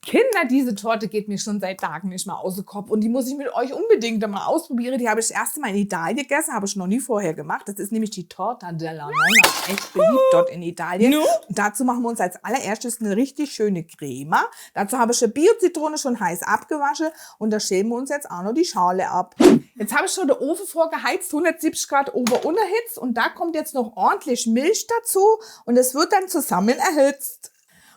Kinder, diese Torte geht mir schon seit Tagen nicht mehr aus dem Kopf. Und die muss ich mit euch unbedingt mal ausprobieren. Die habe ich das erste Mal in Italien gegessen, habe ich noch nie vorher gemacht. Das ist nämlich die Torta della Nonna. Echt beliebt dort in Italien. Und dazu machen wir uns als allererstes eine richtig schöne Crema. Dazu habe ich eine Bio-Zitrone schon heiß abgewaschen. Und da schälen wir uns jetzt auch noch die Schale ab. Jetzt habe ich schon den Ofen vorgeheizt, 170 Grad Ober-Unterhitzt. Und da kommt jetzt noch ordentlich Milch dazu. Und es wird dann zusammen erhitzt.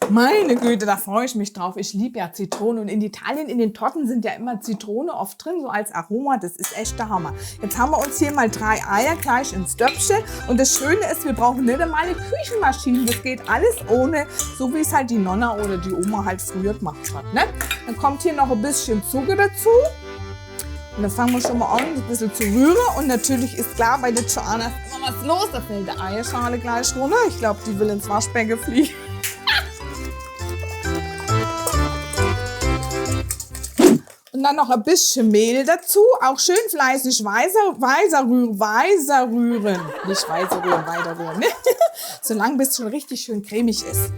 Meine Güte, da freue ich mich drauf. Ich liebe ja Zitrone. Und in Italien, in den Torten sind ja immer Zitrone oft drin, so als Aroma. Das ist echt der Hammer. Jetzt haben wir uns hier mal 3 Eier gleich ins Töpfchen. Und das Schöne ist, wir brauchen nicht einmal eine Küchenmaschine. Das geht alles ohne, so wie es halt die Nonna oder die Oma halt früher gemacht hat. Ne? Dann kommt hier noch ein bisschen Zucker dazu. Und dann fangen wir schon mal an, ein bisschen zu rühren. Und natürlich ist klar, bei der Joanna ist immer was los. Da fällt die Eierschale gleich runter. Ich glaube, die will ins Waschbecken fliegen. Und dann noch ein bisschen Mehl dazu. Auch schön fleißig weiser rühren. Nicht weiser rühren, weiter rühren. Ne? Solange bis es schon richtig schön cremig ist.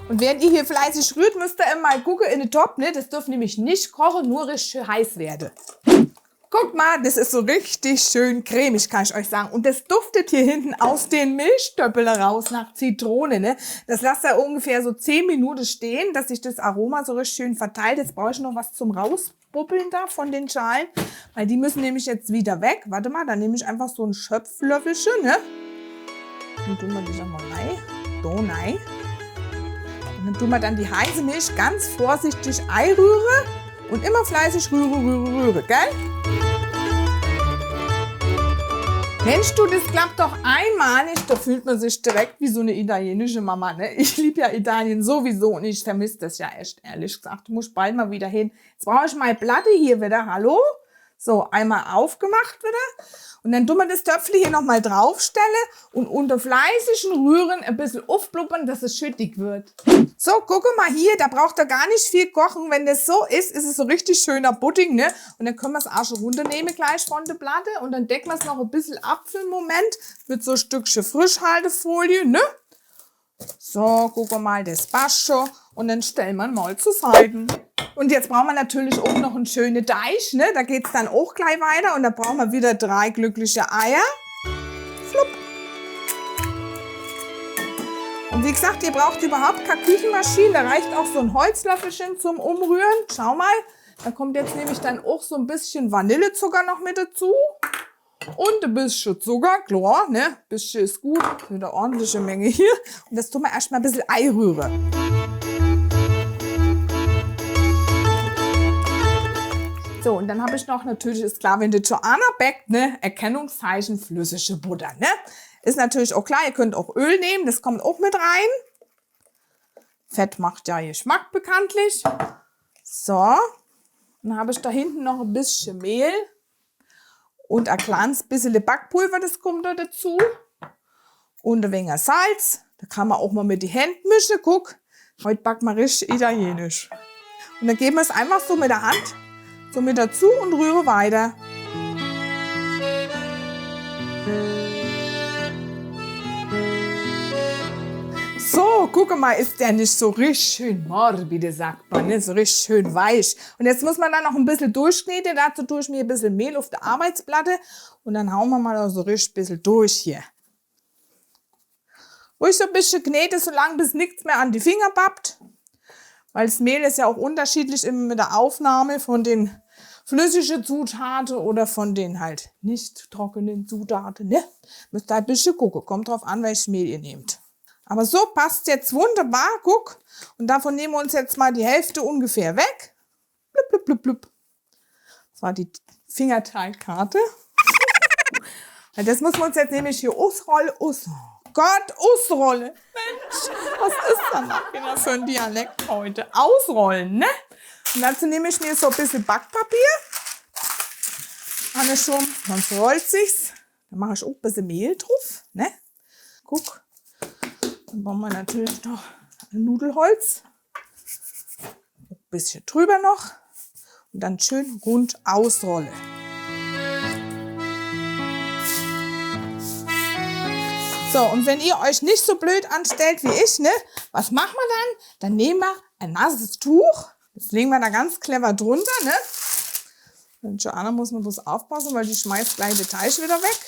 Und während ihr hier fleißig rührt, müsst ihr mal gucken in den Topf. Ne? Das dürft nämlich nicht kochen, nur richtig heiß werden. Guckt mal, das ist so richtig schön cremig, kann ich euch sagen. Und das duftet hier hinten aus den Milchstöppeln raus nach Zitrone. Ne? Das lasst ihr ungefähr so 10 Minuten stehen, dass sich das Aroma so richtig schön verteilt. Jetzt brauche ich noch was zum Rausbubbeln da von den Schalen, weil die müssen nämlich jetzt wieder weg. Warte mal, dann nehme ich einfach so ein Schöpflöffelchen. Ne? Und tun wir die mal rein. So, nein. Und dann tun wir dann die heiße Milch ganz vorsichtig einrühren. Und immer fleißig rühre, gell? Mensch, du, das klappt doch einmalig. Da fühlt man sich direkt wie so eine italienische Mama, ne? Ich liebe ja Italien sowieso und ich vermisse das ja echt, ehrlich gesagt. Du musst bald mal wieder hin. Jetzt brauche ich meine Platte hier wieder, hallo? So, einmal aufgemacht wieder. Und dann tun wir das Töpfchen hier nochmal draufstellen und unter fleißigen Rühren ein bisschen aufblubbern, dass es schüttig wird. So, gucke mal hier, da braucht ihr gar nicht viel kochen. Wenn das so ist, ist es so richtig schöner Pudding, ne? Und dann können wir es auch schon runternehmen gleich von der Platte und dann decken wir es noch ein bisschen ab für einen Moment mit so ein Stückchen Frischhaltefolie, ne? So, gucken wir mal, das passt schon. Und dann stellen wir mal zur Seite. Und jetzt brauchen wir natürlich auch noch einen schönen Teig, ne? Da geht's dann auch gleich weiter. Und da brauchen wir wieder 3 glückliche Eier. Flupp. Und wie gesagt, ihr braucht überhaupt keine Küchenmaschine. Da reicht auch so ein Holzlöffelchen zum Umrühren. Schau mal, da kommt jetzt nämlich dann auch so ein bisschen Vanillezucker noch mit dazu. Und ein bisschen Zucker, klar, ne? Ein bisschen ist gut. Eine ordentliche Menge hier. Und das tun wir erstmal ein bisschen Eirühren. So, und dann habe ich noch, natürlich ist klar, wenn die Joanna backt, ne, Erkennungszeichen flüssige Butter, ne? Ist natürlich auch klar, ihr könnt auch Öl nehmen, das kommt auch mit rein. Fett macht ja Geschmack bekanntlich. So, dann habe ich da hinten noch ein bisschen Mehl und ein kleines bisschen Backpulver, das kommt da dazu. Und ein wenig Salz, da kann man auch mal mit den Händen mischen, guck, heute backen wir richtig italienisch. Und dann geben wir es einfach so mit der Hand so mit dazu und rühre weiter. So, guck mal, ist der nicht so richtig schön morbide, sagt man, ne? So richtig schön weich. Und jetzt muss man dann noch ein bisschen durchkneten. Dazu tue ich mir ein bisschen Mehl auf der Arbeitsplatte und dann hauen wir mal so richtig ein bisschen durch hier. Ruhig so ein bisschen knete, solange bis nichts mehr an die Finger pappt. Weil das Mehl ist ja auch unterschiedlich immer mit der Aufnahme von den flüssigen Zutaten oder von den halt nicht trockenen Zutaten, ne? Müsst ihr ein bisschen gucken. Kommt drauf an, welches Mehl ihr nehmt. Aber so passt jetzt wunderbar, guck. Und davon nehmen wir uns jetzt mal die Hälfte ungefähr weg. Blub, blub, blub, blub. Das war die Fingerteigkarte. Das muss man uns jetzt nämlich hier ausrollen. Oh Gott, ausrollen. Mensch, was ist denn da wieder für ein Dialekt heute? Ausrollen, ne? Und dazu nehme ich mir so ein bisschen Backpapier. Anne schon, sonst rollt sich's. Dann mache ich auch ein bisschen Mehl drauf, ne? Guck. Dann brauchen wir natürlich noch Nudelholz. Ein bisschen drüber noch. Und dann schön rund ausrollen. So, und wenn ihr euch nicht so blöd anstellt wie ich, ne, was machen wir dann? Dann nehmen wir ein nasses Tuch. Das legen wir da ganz clever drunter, ne? Und Joanna muss man bloß aufpassen, weil die schmeißt gleich den Teig wieder weg.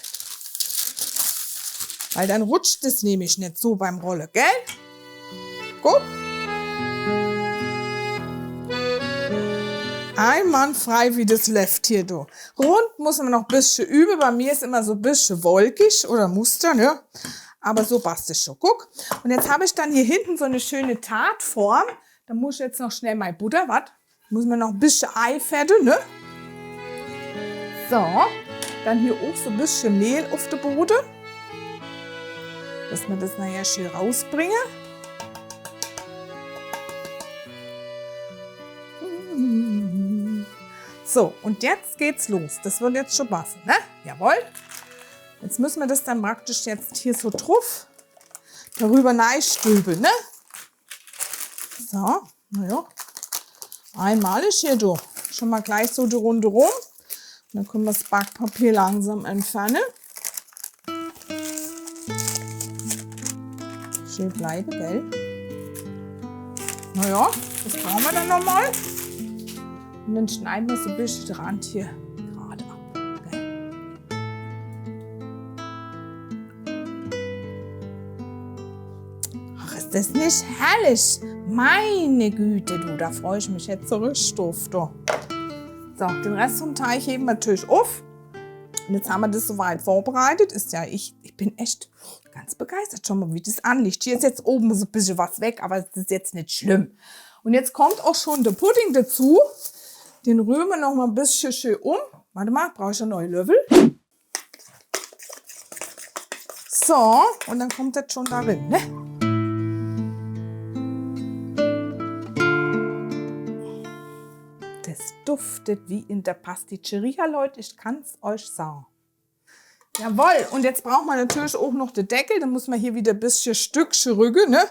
Weil dann rutscht es nämlich nicht so beim Rollen, gell? Guck. Einwandfrei wie das läuft hier, du. Rund muss man noch ein bisschen üben. Bei mir ist immer so ein bisschen wolkig oder Muster, ne? Aber so passt es schon. Guck. Und jetzt habe ich dann hier hinten so eine schöne Tartform. Da muss ich jetzt noch schnell mal Butter, was? Muss man noch ein bisschen Ei fette, ne? So. Dann hier auch so ein bisschen Mehl auf der Boden. Dass wir das nachher schön rausbringen. So, und jetzt geht's los. Das wird jetzt schon passen, ne? Jawohl. Jetzt müssen wir das dann praktisch jetzt hier so drauf darüber stülpeln, ne? So, naja. Einmalig hier, du. Schon mal gleich so die Runde rum. Und dann können wir das Backpapier langsam entfernen. Schön bleiben, gell? Naja, das brauchen wir dann nochmal. Und dann schneiden wir so ein bisschen den Rand hier gerade ab. Okay. Ach, ist das nicht herrlich? Meine Güte, du, da freue ich mich jetzt so richtig drauf, du. So, den Rest vom Teig heben wir natürlich auf. Und jetzt haben wir das soweit vorbereitet. Ist ja, ich bin echt ganz begeistert schon mal, wie das anliegt. Hier ist jetzt oben so ein bisschen was weg, aber das ist jetzt nicht schlimm. Und jetzt kommt auch schon der Pudding dazu. Den rühren wir noch mal ein bisschen schön um. Warte mal, brauche ich einen neuen Löffel. So, und dann kommt das schon darin, ne? Das duftet wie in der Pasticceria, Leute. Ich kann es euch sagen. Jawohl, und jetzt braucht man natürlich auch noch den Deckel. Dann muss man hier wieder ein bisschen Stückchen rücken, ne?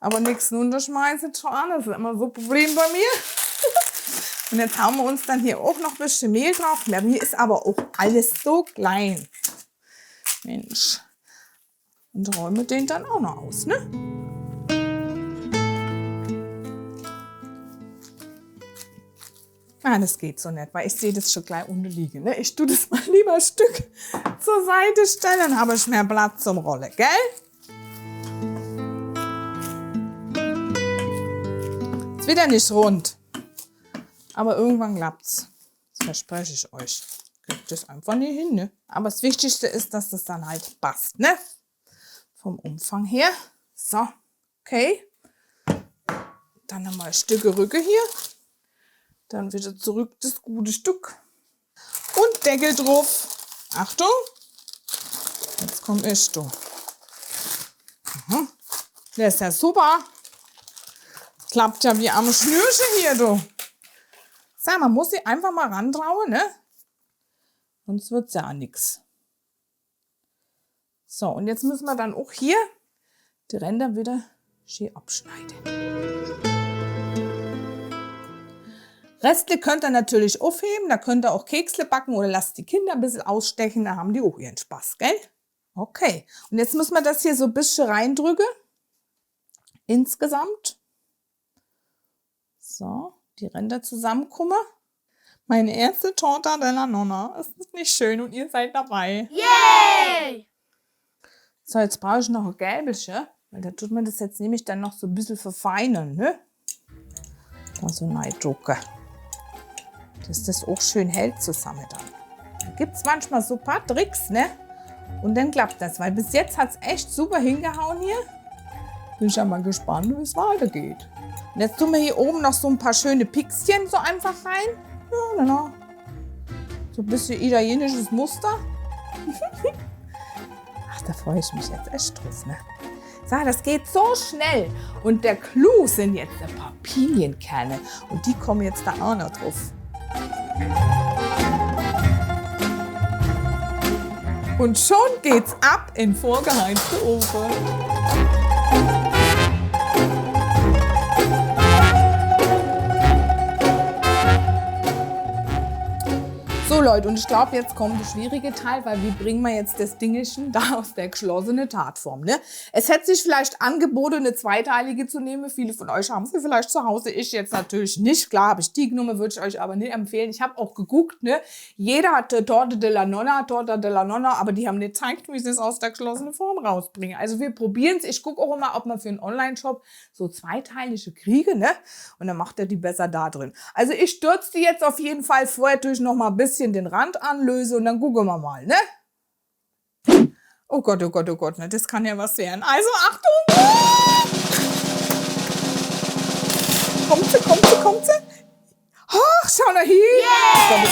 Aber nichts runterschmeißen, Joanna. Das ist immer so ein Problem bei mir. Und jetzt hauen wir uns dann hier auch noch ein bisschen Mehl drauf. Bei mir ist aber auch alles so klein. Mensch. Und räume den dann auch noch aus, ne? Nein, das geht so nicht, weil ich sehe das schon gleich unten liegen, ne? Ich tue das mal lieber ein Stück zur Seite stellen, dann habe ich mehr Platz zum Rollen, gell? Ist wieder nicht rund. Aber irgendwann klappt's. Das verspreche ich euch. Kriegt das einfach nicht hin, ne? Aber das Wichtigste ist, dass das dann halt passt, ne? Vom Umfang her. So, okay. Dann nochmal ein Stück Rücke hier. Dann wieder zurück das gute Stück. Und Deckel drauf. Achtung. Jetzt kommt ich, du. Der ist ja super. Klappt ja wie am Schnürchen hier, du. Sag, man muss sie einfach mal rantrauen, ne? Sonst wird's ja nix. So, und jetzt müssen wir dann auch hier die Ränder wieder schön abschneiden. Reste könnt ihr natürlich aufheben, da könnt ihr auch Keksle backen oder lasst die Kinder ein bisschen ausstechen, da haben die auch ihren Spaß, gell? Okay, und jetzt müssen wir das hier so ein bisschen reindrücken. Insgesamt. So, die Ränder zusammenkommen. Meine erste Torta della Nonna. Ist das nicht schön und ihr seid dabei? Yay! So, jetzt brauche ich noch ein gelbliche, weil da tut man das jetzt nämlich dann noch so ein bisschen verfeinern, ne? Da so reindrücken. Dass das auch schön hält zusammen dann. Da gibt es manchmal so ein paar Tricks, ne? Und dann klappt das, weil bis jetzt hat es echt super hingehauen hier. Bin ich ja mal gespannt, wie es weitergeht. Und jetzt tun wir hier oben noch so ein paar schöne Pixchen so einfach rein. Ja, genau. So ein bisschen italienisches Muster. Ach, da freue ich mich jetzt echt drauf, ne? Sag, das geht so schnell. Und der Clou sind jetzt ein paar Pinienkerne. Und die kommen jetzt da auch noch drauf. Und schon geht's ab in vorgeheizte Ofen. So Leute, und ich glaube, jetzt kommt der schwierige Teil, weil wie bringen wir jetzt das Dingelchen da aus der geschlossenen Tatform, ne? Es hätte sich vielleicht angeboten, eine zweiteilige zu nehmen. Viele von euch haben sie vielleicht zu Hause. Ich jetzt natürlich nicht. Klar habe ich die genommen, würde ich euch aber nicht empfehlen. Ich habe auch geguckt, ne? Jeder hatte Torta della Nonna, aber die haben nicht gezeigt, wie sie es aus der geschlossenen Form rausbringen. Also wir probieren es. Ich gucke auch immer, ob man für einen Online-Shop so zweiteilige kriege, ne? Und dann macht er die besser da drin. Also ich stürze die jetzt auf jeden Fall vorher durch noch mal ein bisschen den Rand anlöse und dann gucken wir mal, ne? Oh Gott, ne? Das kann ja was werden. Also Achtung! Kommt sie? Ach, schau da hin! Yeah.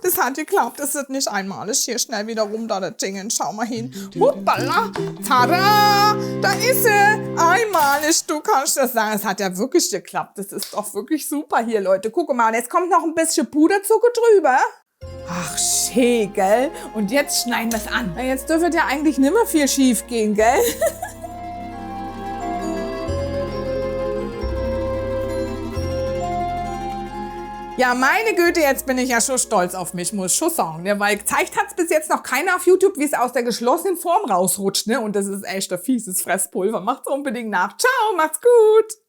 Das hat geklappt, das wird nicht einmalig. Hier schnell wieder rum, da das Ding. Schau mal hin. Hoppala! Tada! Da ist sie! Einmalig, du kannst das sagen. Es hat ja wirklich geklappt. Das ist doch wirklich super hier, Leute. Guck mal, und jetzt kommt noch ein bisschen Puderzucker drüber. Ach, schön, gell? Und jetzt schneiden wir es an. Na, jetzt dürfte ja eigentlich nicht mehr viel schief gehen, gell? Ja, meine Güte, jetzt bin ich ja schon stolz auf mich, muss ich schon sagen. Ne? Weil gezeigt hat es bis jetzt noch keiner auf YouTube, wie es aus der geschlossenen Form rausrutscht. Ne? Und das ist echt ein fieses Fresspulver. Macht's unbedingt nach. Ciao, macht's gut.